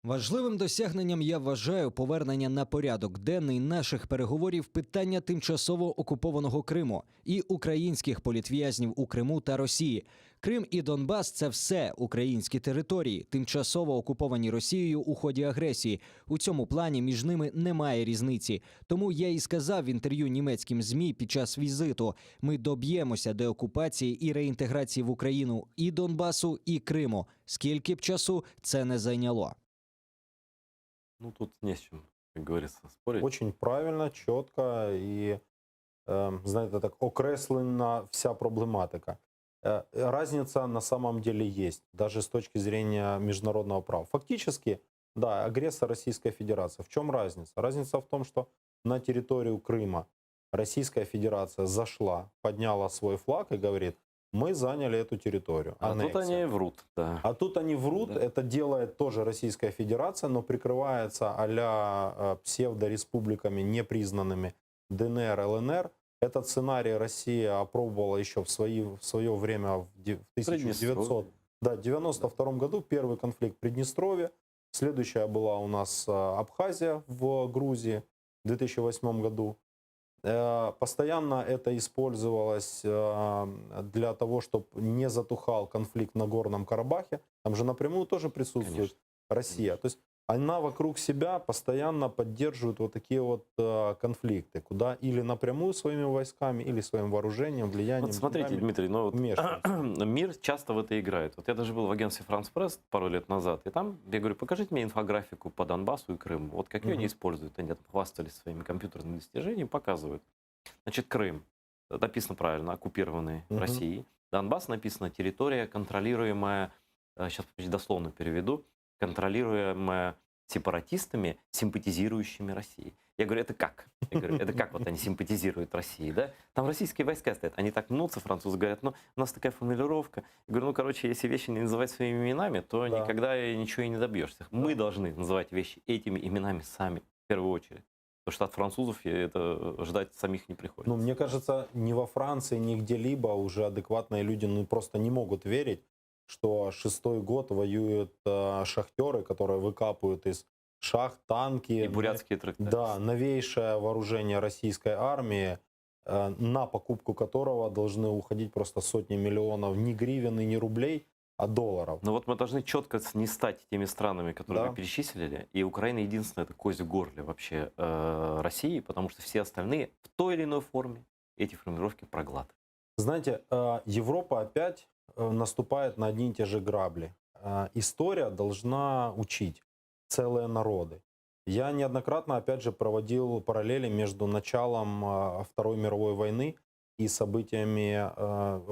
Важливим досягненням я вважаю повернення на порядок денний наших переговорів питання тимчасово окупованого Криму і українських політв'язнів у Криму та Росії. Крим і Донбас – це все українські території, тимчасово окуповані Росією у ході агресії. У цьому плані між ними немає різниці. Тому я і сказав в інтерв'ю німецьким ЗМІ під час візиту: ми доб'ємося деокупації і реінтеграції в Україну і Донбасу, і Криму. Скільки б часу це не зайняло. Ну, тут не с чем, как говорится, спорить. Очень правильно, чітко і, знаєте, так окреслена вся проблематика. Разница на самом деле есть, даже с точки зрения международного права. Фактически, да, агрессор Российская Федерация. В чем разница? Разница в том, что на территорию Крыма Российская Федерация зашла, подняла свой флаг и говорит: мы заняли эту территорию. А тут Аннексия. они врут, да. А тут они врут, Да. это делает тоже Российская Федерация, но прикрывается а-ля псевдореспубликами, непризнанными ДНР, ЛНР. Этот сценарий Россия опробовала еще в свое время в 1992 году. Первый конфликт в Приднестровье. Следующая была у нас Абхазия в Грузии в 2008 году. Постоянно это использовалось для того, чтобы не затухал конфликт в Нагорном Карабахе. Там же напрямую тоже присутствует Конечно. Россия. Конечно. То есть она вокруг себя постоянно поддерживает вот такие вот конфликты, куда или напрямую своими войсками, или своим вооружением, влиянием. Вот смотрите, деньгами Дмитрий, ну вот вмешиваются. мир часто в это играет. Вот я даже был в агентстве France Press пару лет назад, и там я говорю: покажите мне инфографику по Донбассу и Крыму. Вот как ее они используют. Они там хвастались своими компьютерными достижениями, показывают. Значит, Крым, написано правильно, оккупированный Россией. Донбасс написано территория, контролируемая, сейчас дословно переведу, контролируемая сепаратистами, симпатизирующими России. Я говорю: это как? Я говорю: это как вот они симпатизируют России, да? Там российские войска стоят, они так мнутся, французы говорят: ну, у нас такая формулировка. Я говорю: ну, короче, если вещи не называть своими именами, то Да. никогда ничего и не добьешься. Мы должны называть вещи этими именами сами, в первую очередь. Потому что от французов это ждать самих не приходится. Ну, мне кажется, ни во Франции, ни где-либо уже адекватные люди просто не могут верить, что 6-й год воюют шахтеры, которые выкапывают из шахт танки. И бурятские трактора. Да, новейшее вооружение российской армии, на покупку которого должны уходить просто сотни миллионов ни гривен и ни рублей, а долларов. Но вот мы должны четко не стать теми странами, которые Да. вы перечислили. И Украина единственная, это кость в горле вообще России, потому что все остальные в той или иной форме эти формулировки проглатывают. Знаете, Европа опять наступает на одни и те же грабли. История должна учить целые народы. Я неоднократно, опять же, проводил параллели между началом Второй мировой войны и событиями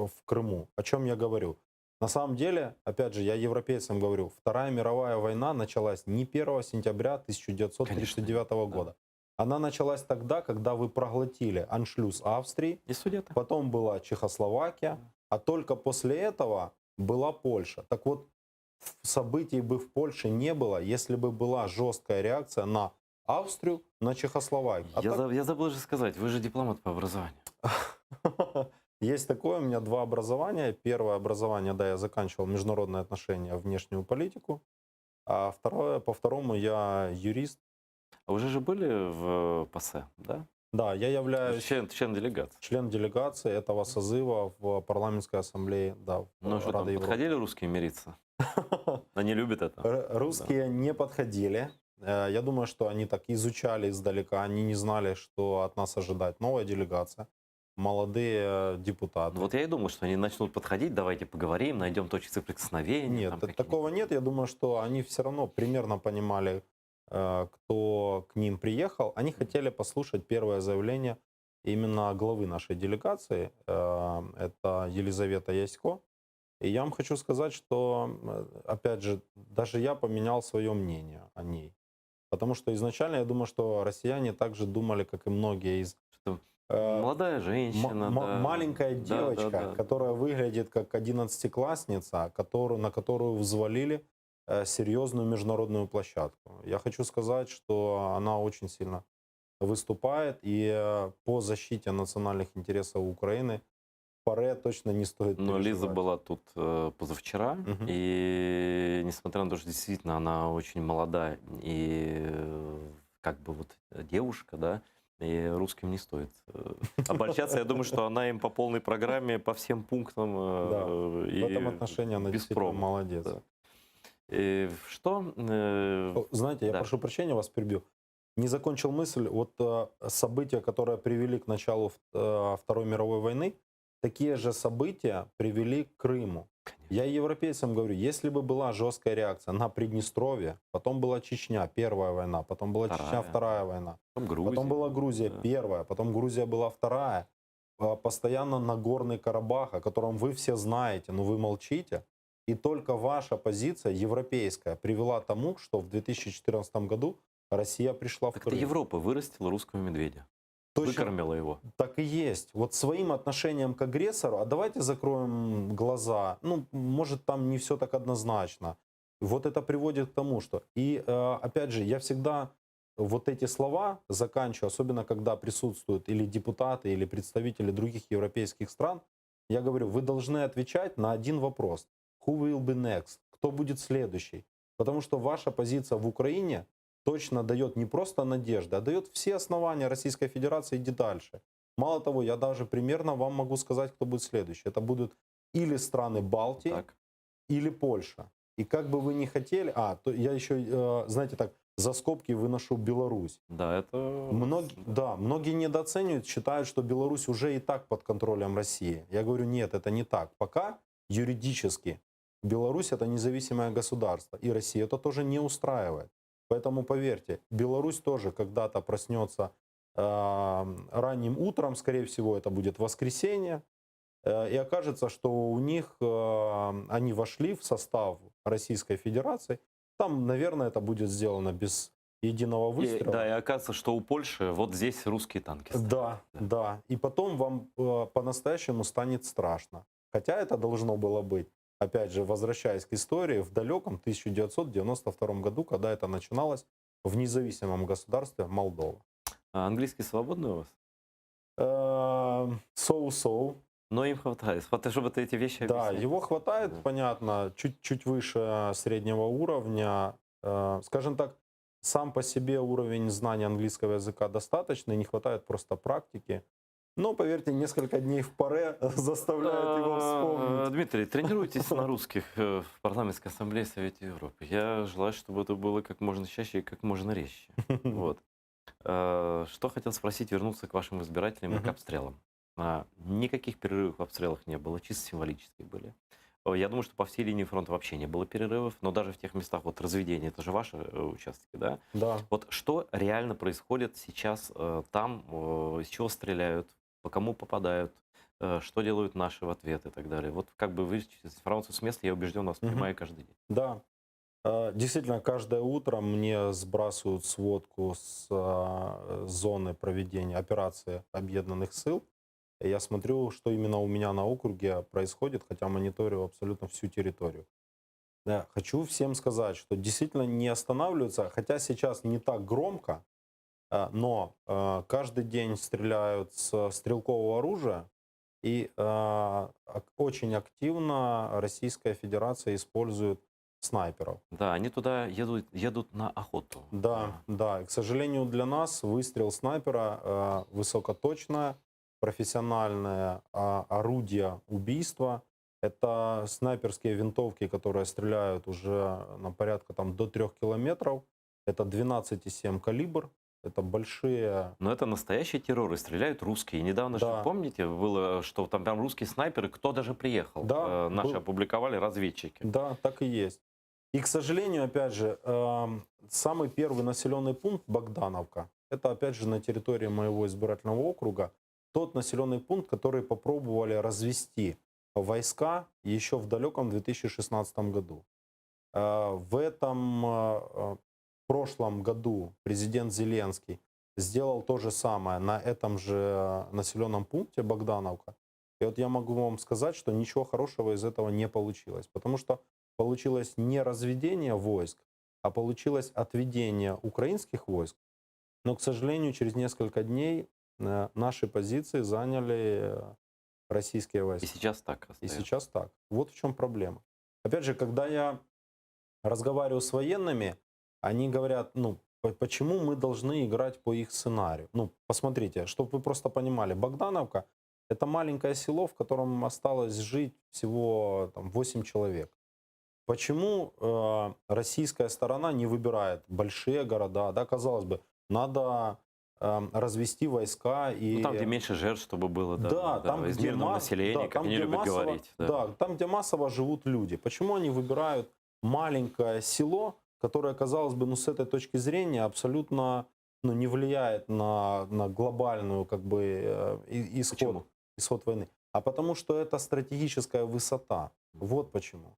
в Крыму. О чем я говорю? На самом деле, опять же, я европейцам говорю, Вторая мировая война началась не 1 сентября 1939 года. Она началась тогда, когда вы проглотили аншлюз Австрии, И судья-то. потом была Чехословакия, а только после этого была Польша. Так вот, событий бы в Польше не было, если бы была жесткая реакция на Австрию, на Чехословакию. А так- Я забыл же сказать, вы же дипломат по образованию. Есть такое, у меня 2 образования. Первое образование, да, я заканчивал международные отношения, внешнюю политику. А по второму я юрист. А вы же были в ПАСЕ, да? Да, я Вы же являюсь член делегации. член делегации этого созыва в парламентской ассамблее, да, Ну что там, Рады Европы. подходили русские мириться? Они любят это. Русские не подходили. Я думаю, что они так изучали издалека, они не знали, что от нас ожидать. Новая делегация. молодые депутаты. Вот я и думал, что они начнут подходить, давайте поговорим, найдем точки соприкосновения. Нет, там такого какие-нибудь. нет. Я думаю, что они все равно примерно понимали, кто к ним приехал. Они хотели послушать первое заявление именно главы нашей делегации. Это Елизавета Ясько. И я вам хочу сказать, что, опять же, даже я поменял свое мнение о ней. Потому что изначально я думаю, что россияне также думали, как и многие из... Что э, молодая женщина, да. Маленькая Да, девочка, да, да. которая выглядит как 11-классница, на которую взвалили серьезную международную площадку. Я хочу сказать, что она очень сильно выступает, и по защите национальных интересов Украины ПАРЕ точно не стоит Но Лиза переживать. была тут позавчера, Мгм. и несмотря на то, что действительно она очень молодая и как бы вот девушка, да, и русским не стоит обольщаться. Я думаю, что она им по полной программе, по всем пунктам Да, в этом отношении она без действительно промаха. молодец. Да. Что? Знаете, я Да. прошу прощения, вас перебью. Не закончил мысль. Вот события, которые привели к началу Второй мировой войны, такие же события привели к Крыму. Я европейцам говорю, если бы была жесткая реакция на Приднестровье, потом была Чечня, первая война, потом была Чечня, вторая война, Потом Грузия. потом была Грузия, Да. первая, потом Грузия была вторая, постоянно Нагорный Карабах, о котором вы все знаете, но вы молчите. И только ваша позиция европейская привела к тому, что в 2014 году Россия пришла в Так это Крым. Европа вырастила русского медведя. Точно Выкормила его. так и есть. Вот своим отношением к агрессору, а давайте закроем глаза, ну, может, там не все так однозначно. Вот это приводит к тому, что... И, опять же, я всегда вот эти слова заканчиваю, особенно когда присутствуют или депутаты, или представители других европейских стран, я говорю, вы должны отвечать на один вопрос. Who will be next? Кто будет следующий? Потому что ваша позиция в Украине точно дает не просто надежды, а дает все основания Российской Федерации идти дальше. Мало того, я даже примерно вам могу сказать, кто будет следующий. Это будут или страны Балтии, Так. или Польша. И как бы вы ни хотели... то я еще, знаете так, за скобки выношу Беларусь. Да, это... Многие недооценивают, считают, что Беларусь уже и так под контролем России. Я говорю, нет, это не так. Пока юридически Беларусь это независимое государство, и Россия это тоже не устраивает. Поэтому поверьте, Беларусь тоже когда-то проснется ранним утром, скорее всего, это будет воскресенье, и окажется, что у них они вошли в состав Российской Федерации. Там, наверное, это будет сделано без единого выстрела. Да, и оказывается, что у Польши вот здесь русские танки стоят. Да. И потом вам по-настоящему станет страшно. Хотя это должно было быть, опять же, возвращаясь к истории, в далеком 1992 году, когда это начиналось в независимом государстве Молдова. А английский свободный у вас? So-so. Но им хватает, чтобы эти вещи Да, объяснять. его хватает, Да. понятно, чуть выше среднего уровня. Скажем так, сам по себе уровень знания английского языка достаточный, не хватает просто практики. Но, поверьте, несколько дней в ПАРЕ заставляют его вспомнить. Дмитрий, тренируйтесь на русских в парламентской ассамблее Совета Европы. Я желаю, чтобы это было как можно чаще и как можно резче. Вот. Что хотел спросить, вернуться к вашим избирателям и к Мгм. обстрелам. Никаких перерывов в обстрелах не было, чисто символические были. Я думаю, что по всей линии фронта вообще не было перерывов, но даже в тех местах, вот разведения, это же ваши участки, да? Да. Вот что реально происходит сейчас там, из чего стреляют, по кому попадают, что делают наши в ответ и так далее. Вот как бы вы информацию с места, я убежден, вас Мгм. принимаю каждый день. Да. Действительно, каждое утро мне сбрасывают сводку с зоны проведения операции Объединенных сил. И я смотрю, что именно у меня на округе происходит, хотя мониторю абсолютно всю территорию. Да, хочу всем сказать, что действительно не останавливаются, хотя сейчас не так громко, но каждый день стреляют с стрелкового оружия, и очень активно Российская Федерация использует снайперов. Да, они туда едут на охоту. Да. И, к сожалению, для нас выстрел снайпера высокоточное, профессиональное орудие убийства. Это снайперские винтовки, которые стреляют уже на порядка до 3 километров. Это 12,7 калибр. Это большие... Но это настоящий террор, и стреляют русские. И недавно же, Да. помните, было, что там прям русские снайперы, кто даже приехал? Да, Наши был. опубликовали, разведчики. Да, так и есть. И, к сожалению, опять же, самый первый населенный пункт Богдановка, это, опять же, на территории моего избирательного округа, тот населенный пункт, который попробовали развести войска еще в далеком 2016 году. В этом прошлом году президент Зеленский сделал то же самое на этом же населенном пункте Богдановка. И вот я могу вам сказать, что ничего хорошего из этого не получилось. Потому что получилось не разведение войск, а получилось отведение украинских войск. Но, к сожалению, через несколько дней наши позиции заняли российские И войска. сейчас так И остается. сейчас так. Вот в чем проблема. Опять же, когда я разговариваю с военными, они говорят, ну, почему мы должны играть по их сценарию? Ну, посмотрите, чтобы вы просто понимали, Богдановка — это маленькое село, в котором осталось жить всего там, 8 человек. Почему российская сторона не выбирает большие города? Да, казалось бы, надо развести войска и... Ну, там, где меньше жертв, чтобы было, Да, там, из где мирного населения, да, как там, они где любят массово, говорить. да, там, где массово живут люди. Почему они выбирают маленькое село, которое, казалось бы, ну, с этой точки зрения абсолютно ну, не влияет на глобальную как бы, Почему? исход войны? А потому что это стратегическая высота. Вот почему.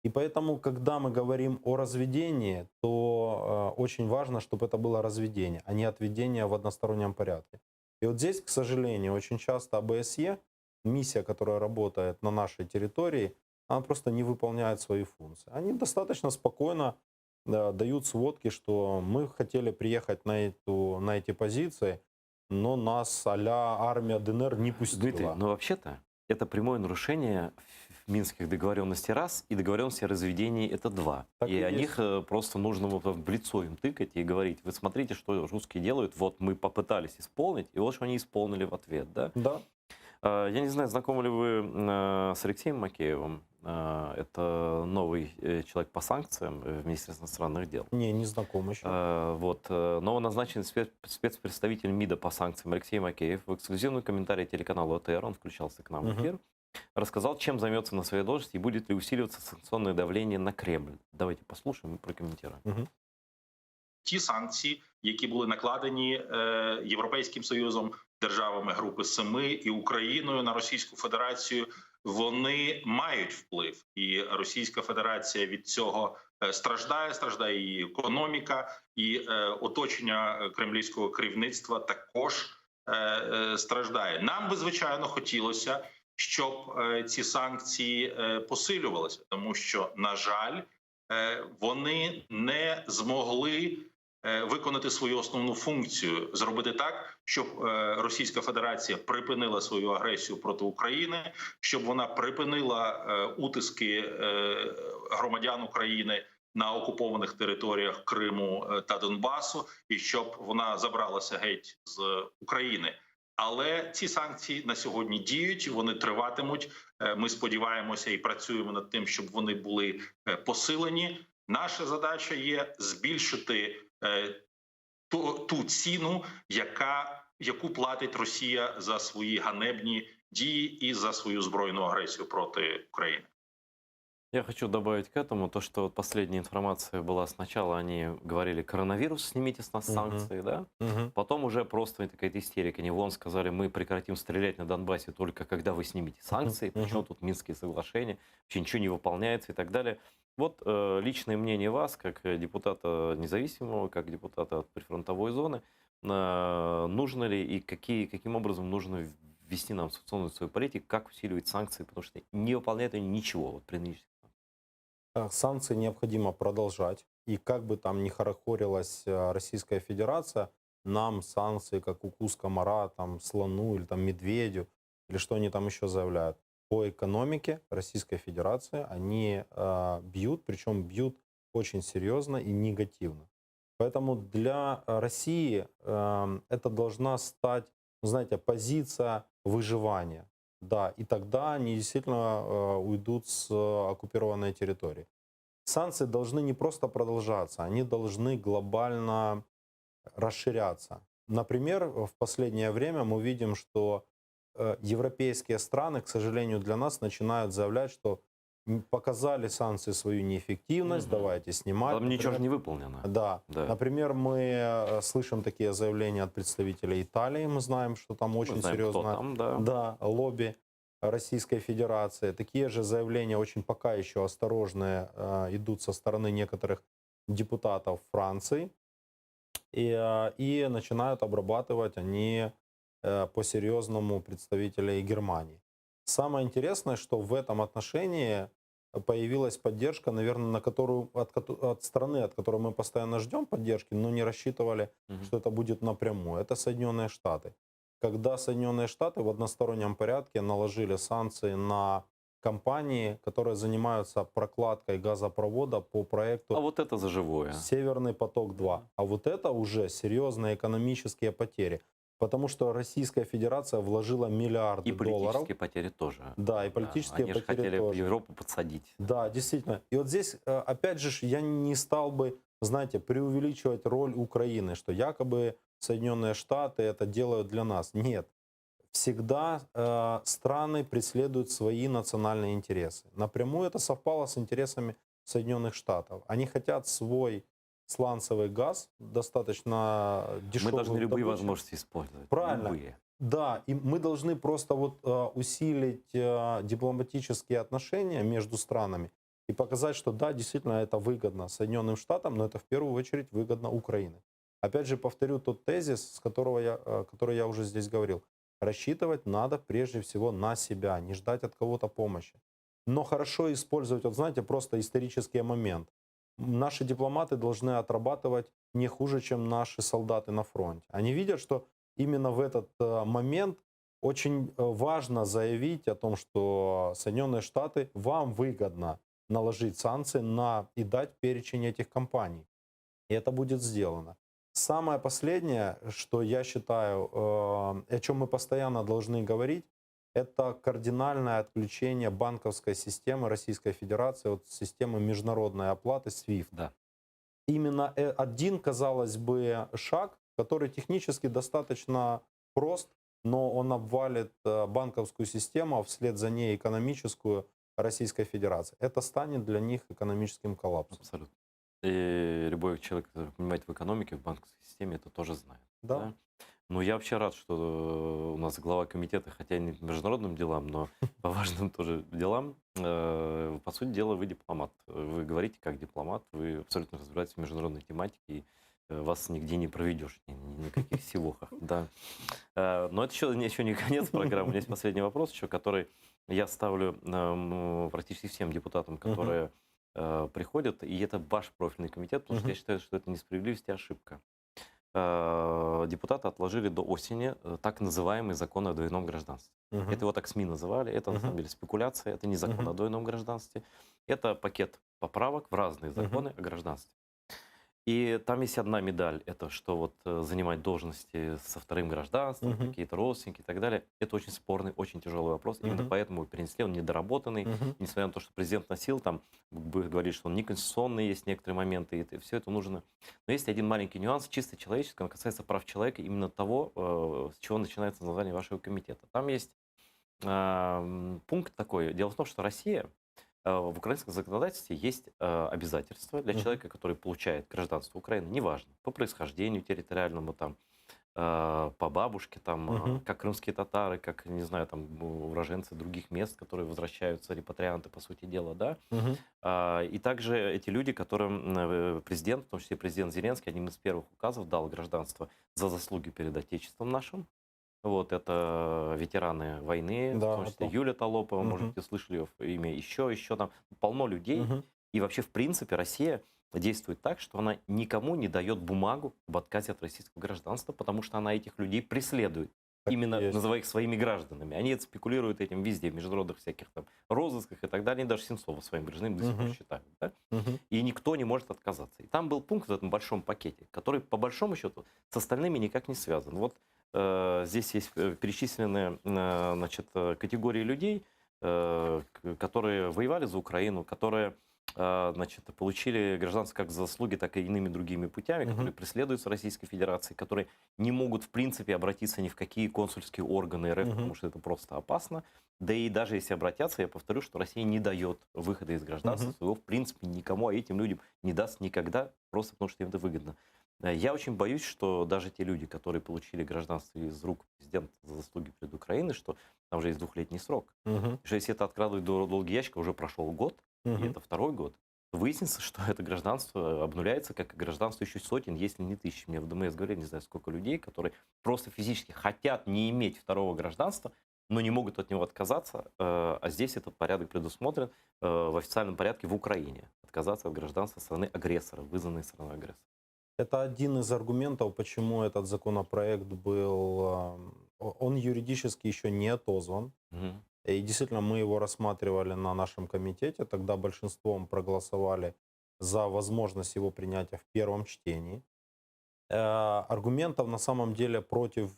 И поэтому, когда мы говорим о разведении, то очень важно, чтобы это было разведение, а не отведение в одностороннем порядке. И вот здесь, к сожалению, очень часто ОБСЕ, миссия, которая работает на нашей территории, она просто не выполняет свои функции. Они достаточно спокойно дают сводки, что мы хотели приехать на эти позиции, но нас а-ля армия ДНР не пустила. Дмитрий, ну вообще-то это прямое нарушение минских договоренностей раз, и договоренности о разведении это два. Так И и о есть. них просто нужно вот в лицо им тыкать и говорить, вы смотрите, что русские делают, вот мы попытались исполнить, и вот что они исполнили в ответ. Да? Да. Я не знаю, знакомы ли вы с Алексеем Макеевым. Это новый человек по санкциям в Министерстве иностранных дел. Не знаком еще. Вот. Новоназначенный спецпредставитель МИДа по санкциям Алексей Макеев в эксклюзивном комментарии телеканалу ОТР, он включался к нам в эфир, рассказал, чем займется на своей должности и будет ли усиливаться санкционное давление на Кремль. Давайте послушаем и прокомментируем. Ті санкції, які були накладені Європейським Союзом, державами Групи Семи і Україною на Російську Федерацію, вони мають вплив. І Російська Федерація від цього страждає її економіка, і оточення кремлівського керівництва також страждає. Нам би, звичайно, хотілося, щоб ці санкції посилювалися, тому що, на жаль, вони не змогли виконати свою основну функцію, зробити так, щоб Російська Федерація припинила свою агресію проти України, щоб вона припинила утиски громадян України на окупованих територіях Криму та Донбасу, і щоб вона забралася геть з України. Але ці санкції на сьогодні діють, вони триватимуть. Ми сподіваємося і працюємо над тим, щоб вони були посилені. Наша задача є збільшити ту ціну, яку платить Росія за свої ганебні дії і за свою збройну агресію проти України. Я хочу добавить к этому то, что вот последняя информация была сначала, они говорили, коронавирус, снимите с нас санкции, да? Потом уже просто какая-то истерика. Они вон сказали, мы прекратим стрелять на Донбассе только когда вы снимете санкции. Причем тут Минские соглашения, вообще ничего не выполняется и так далее. Вот личное мнение вас, как депутата независимого, как депутата от прифронтовой зоны, нужно ли и каким образом нужно ввести нам санкционную свою политику, как усиливать санкции, потому что не выполняют они ничего вот, при нынешних. Санкции необходимо продолжать. И как бы там ни хорохорилась Российская Федерация, нам санкции, как укус комара, там, слону или там, медведю, или что они там еще заявляют, по экономике Российской Федерации они бьют, причем бьют очень серьезно и негативно. Поэтому для России это должна стать, знаете, позиция выживания. Да, и тогда они действительно уйдут с оккупированной территории. Санкции должны не просто продолжаться, они должны глобально расширяться. Например, в последнее время мы видим, что европейские страны, к сожалению, для нас начинают заявлять, что показали санкции свою неэффективность, Мгм. давайте снимать. Там ничего же Например, не выполнено. да. Да. Например, мы слышим такие заявления от представителей Италии. Мы знаем, что там Мы очень знаем, кто серьезно там, да. да, лобби Российской Федерации. Такие же заявления, очень пока еще осторожные, идут со стороны некоторых депутатов Франции. И начинают обрабатывать они по-серьезному представителей Германии. Самое интересное, что в этом отношении появилась поддержка, наверное, от страны, от которой мы постоянно ждем поддержки, но не рассчитывали, Мгм. что это будет напрямую. Это Соединенные Штаты. Когда Соединенные Штаты в одностороннем порядке наложили санкции на компании, которые занимаются прокладкой газопровода по проекту А вот это за живое. Северный поток-2. А вот это уже серьезные экономические потери. Потому что Российская Федерация вложила миллиарды И долларов. политические потери тоже. Да, и политические Они же потери хотели тоже. Европу подсадить. Да, действительно. И вот здесь, опять же, я не стал бы, знаете, преувеличивать роль Украины, что якобы Соединенные Штаты это делают для нас. Нет. Всегда страны преследуют свои национальные интересы. Напрямую это совпало с интересами Соединенных Штатов. Они хотят свой сланцевый газ, достаточно Мы дешевый. должны в любые добыче. возможности использовать. Правильно. Любые. Да, и мы должны просто вот усилить дипломатические отношения между странами и показать, что да, действительно это выгодно Соединенным Штатам, но это в первую очередь выгодно Украине. Опять же повторю тот тезис, который я уже здесь говорил. Рассчитывать надо прежде всего на себя, не ждать от кого-то помощи. Но хорошо использовать, вот знаете, просто исторический момент. Наши дипломаты должны отрабатывать не хуже, чем наши солдаты на фронте. Они видят, что именно в этот момент очень важно заявить о том, что Соединенные Штаты вам выгодно наложить санкции и дать перечень этих компаний. И это будет сделано. Самое последнее, что я считаю, о чем мы постоянно должны говорить, это кардинальное отключение банковской системы Российской Федерации от системы международной оплаты SWIFT. Да. Именно один, казалось бы, шаг, который технически достаточно прост, но он обвалит банковскую систему, а вслед за ней экономическую Российской Федерации. Это станет для них экономическим коллапсом. Абсолютно. И любой человек, который понимает в экономике, в банковской системе, это тоже знает. Да. Но я вообще рад, что у нас глава комитета, хотя не по международным делам, но по важным тоже делам, по сути дела, вы дипломат. Вы говорите как дипломат, вы абсолютно разбираетесь в международной тематике, и вас нигде не проведешь, ни на каких силохах. Да. Но это еще не конец программы. У меня есть последний вопрос еще, который я ставлю практически всем депутатам, которые приходят, и это ваш профильный комитет, потому что я считаю, что это несправедливость и ошибка. Депутаты отложили до осени так называемый закон о двойном гражданстве. Это его так СМИ называли, это на самом деле спекуляция, это не закон о двойном гражданстве, это пакет поправок в разные законы о гражданстве. И там есть одна медаль, это что вот занимать должности со вторым гражданством, какие-то родственники и так далее. Это очень спорный, очень тяжелый вопрос. Именно поэтому его перенесли, он недоработанный. Несмотря на то, что президент носил, там говорит, что он неконституционный, есть некоторые моменты, и все это нужно. Но есть один маленький нюанс, чисто человеческий, он касается прав человека, именно того, с чего начинается название вашего комитета. Там есть пункт такой. Дело в том, что Россия в украинском законодательстве есть обязательства для человека, который получает гражданство Украины, неважно, по происхождению территориальному, там, по бабушке, там, как крымские татары, как, не знаю, там, уроженцы других мест, которые возвращаются, репатрианты, по сути дела, да. И также эти люди, которым президент, в том числе президент Зеленский, одним из первых указов дал гражданство за заслуги перед Отечеством нашим. Вот, это ветераны войны, Да, в том числе АТО. Юлия Толопова, может быть, слышали ее имя, еще там полно людей. И вообще, в принципе, Россия действует так, что она никому не дает бумагу об отказе от российского гражданства, потому что она этих людей преследует, Так именно есть. называя их своими гражданами. Они это спекулируют этим везде, в международных всяких там розысках и так далее. Они даже Сенцова своим гражданином до сих пор считают. Да? И никто не может отказаться. И там был пункт в этом большом пакете, который, по большому счету, с остальными никак не связан. Вот здесь есть перечисленные, значит, категории людей, которые воевали за Украину, которые значит, получили гражданство как за заслуги, так и иными другими путями, которые преследуются Российской Федерацией, которые не могут, в принципе, обратиться ни в какие консульские органы РФ, потому что это просто опасно. Да и даже если обратятся, я повторю, что Россия не дает выхода из гражданства своего, в принципе, никому, а этим людям не даст никогда, просто потому что им это выгодно. Я очень боюсь, что даже те люди, которые получили гражданство из рук президента за заслуги перед Украиной, что там уже есть двухлетний срок, что если это откладывать до долгий ящик, уже прошел год, и это второй год, то выяснится, что это гражданство обнуляется, как и гражданство еще сотен, если не тысяч. Мне в ДМС говорили, не знаю, сколько людей, которые просто физически хотят не иметь второго гражданства, но не могут от него отказаться, а здесь этот порядок предусмотрен в официальном порядке в Украине. Отказаться от гражданства страны-агрессора, вызванной страной-агрессора. Это один из аргументов, почему этот законопроект был, он юридически еще не отозван. И действительно, мы его рассматривали на нашем комитете, тогда большинством проголосовали за возможность его принятия в первом чтении. Аргументов на самом деле против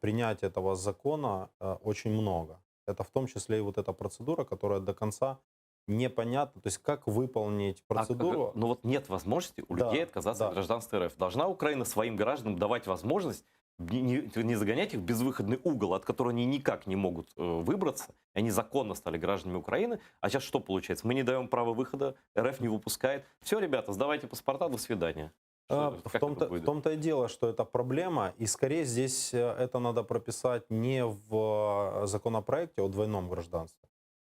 принятия этого закона очень много. Это в том числе и вот эта процедура, которая до конца непонятна. То есть как выполнить процедуру. Но вот нет возможности у людей отказаться от гражданства РФ. Должна Украина своим гражданам давать возможность не загонять их в безвыходный угол, от которого они никак не могут выбраться. Они законно стали гражданами Украины. А сейчас что получается? Мы не даем права выхода, РФ не выпускает. Все, ребята, сдавайте паспорта, до свидания. В том-то и дело, что это проблема. И скорее здесь это надо прописать не в законопроекте о двойном гражданстве,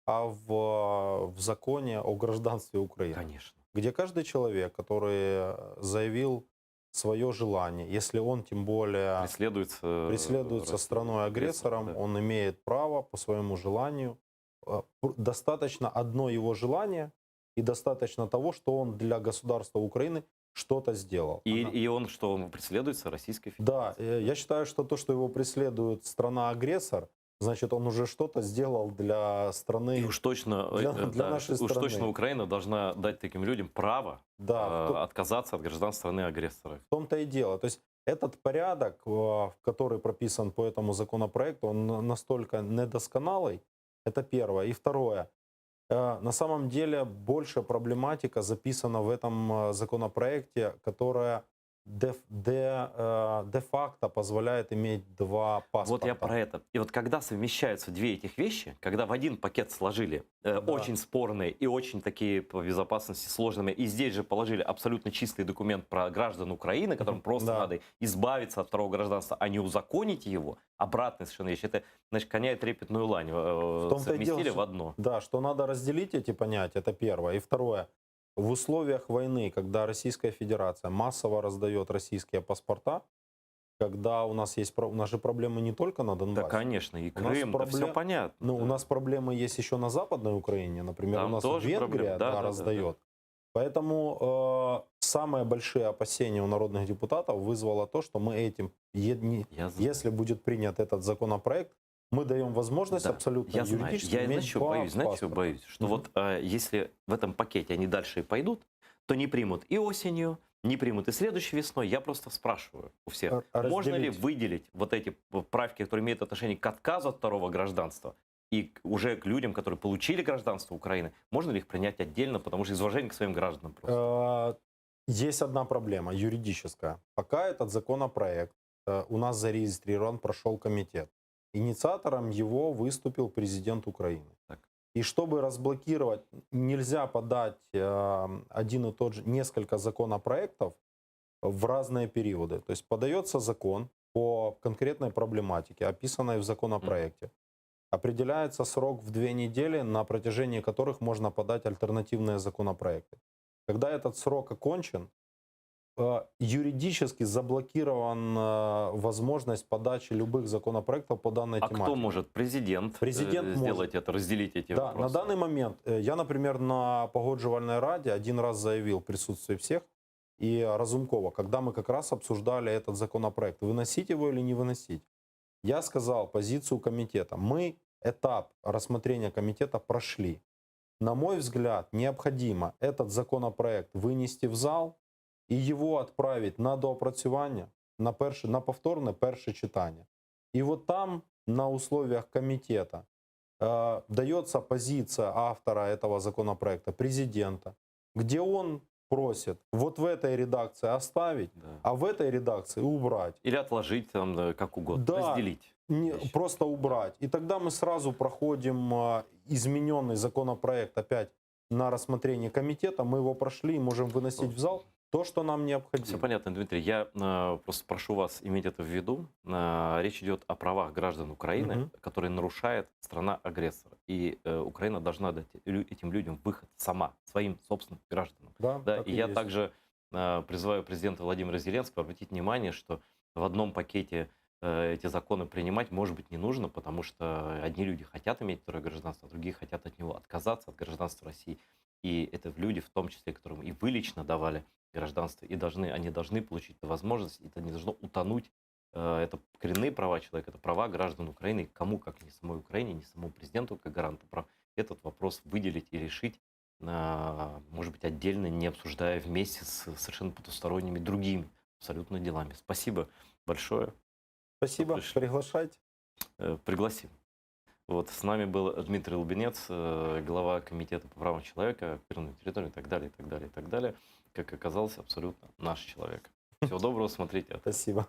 а в законе о гражданстве Украины. Конечно. Где каждый человек, который заявил свое желание, если он тем более преследуется страной-агрессором, он имеет право по своему желанию. Достаточно одно его желание и достаточно того, что он для государства Украины что-то сделал. И он преследуется Российской Федерацией. Да, я считаю, что то, что его преследует страна-агрессор, значит, он уже что-то сделал для страны. И уж точно, для нашей страны. Уж точно Украина должна дать таким людям право отказаться от гражданства страны-агрессора. В том-то и дело. То есть этот порядок, который прописан по этому законопроекту, он настолько недосконалый. Это первое. И второе. На самом деле больше проблематика записана в этом законопроекте, которая де-факто позволяет иметь два паспорта. Вот я про это. И вот когда совмещаются две этих вещи, когда в один пакет сложили очень спорные и очень такие по безопасности сложными, и здесь же положили абсолютно чистый документ про граждан Украины, которым просто надо избавиться от второго гражданства, а не узаконить его, обратная совершенно вещь. Это, значит, коня и трепетную лань совместили в одно. Да, что надо разделить эти понятия, это первое. И второе. В условиях войны, когда Российская Федерация массово раздает российские паспорта, когда у нас же проблемы не только на Донбассе. Да, конечно, и Крым, да, все понятно. Ну, у нас проблемы есть еще на Западной Украине, например, там у нас тоже Венгрия раздает. Поэтому самые большие опасения у народных депутатов вызвало то, что мы этим, если будет принят этот законопроект, мы даем возможность абсолютно юридически иметь два боюсь, знаете, чего боюсь? Что вот если в этом пакете они дальше и пойдут, то не примут и осенью, не примут и следующей весной. Я просто спрашиваю у всех, можно ли выделить вот эти правки, которые имеют отношение к отказу от второго гражданства, и уже к людям, которые получили гражданство Украины, можно ли их принять отдельно, потому что из уважения к своим гражданам просто? Есть одна проблема юридическая. Пока этот законопроект у нас зарегистрирован, прошел комитет. Инициатором его выступил президент Украины. Так. И чтобы разблокировать, нельзя подать один и тот же, несколько законопроектов в разные периоды. То есть подается закон по конкретной проблематике, описанной в законопроекте. Определяется срок в 2 недели, на протяжении которых можно подать альтернативные законопроекты. Когда этот срок окончен, юридически заблокирована возможность подачи любых законопроектов по данной тематике. А кто может? Президент сделать может это, разделить эти вопросы? На данный момент я, например, на Погоджувальной раде один раз заявил в присутствии всех и Разумкова, когда мы как раз обсуждали этот законопроект, выносить его или не выносить. Я сказал позицию комитета. Мы этап рассмотрения комитета прошли. На мой взгляд, необходимо этот законопроект вынести в зал і його відправити на доопрацювання, на повторне перше читання. И вот там, на условиях комитета, дается позиция автора этого законопроекта, президента, где он просит вот в этой редакции оставить, Да. а в этой редакции убрать. Или отложить там да, как угодно, Да. разделить. Вещи. Просто убрать. И тогда мы сразу проходим измененный законопроект опять на рассмотрение комитета. Мы его прошли и можем выносить в зал то, что нам Все необходимо. понятно, Дмитрий. Я просто прошу вас иметь это в виду. Речь идет о правах граждан Украины, Мгм. которые нарушает страна-агрессор. И Украина должна дать этим людям выход сама, своим собственным гражданам. Да, Да, так и и я есть. также призываю президента Владимира Зеленского обратить внимание, что в одном пакете эти законы принимать, может быть, не нужно, потому что одни люди хотят иметь второе гражданство, а другие хотят от него отказаться, от гражданства России. И это люди, в том числе, которым и вы лично давали гражданство, и они должны получить эту возможность, это не должно утонуть. Это коренные права человека, это права граждан Украины, кому, как не самой Украине, не самому президенту, как гаранту прав, этот вопрос выделить и решить, может быть, отдельно, не обсуждая вместе с совершенно потусторонними другими абсолютно делами. Спасибо большое. Спасибо, пришли. приглашайте. Пригласим. Вот с нами был Дмитрий Лубенец, глава комитета по правам человека, оккупированной территории и так далее, и так далее, и так далее. Как оказалось, абсолютно наш человек. Всего доброго, смотрите. Спасибо.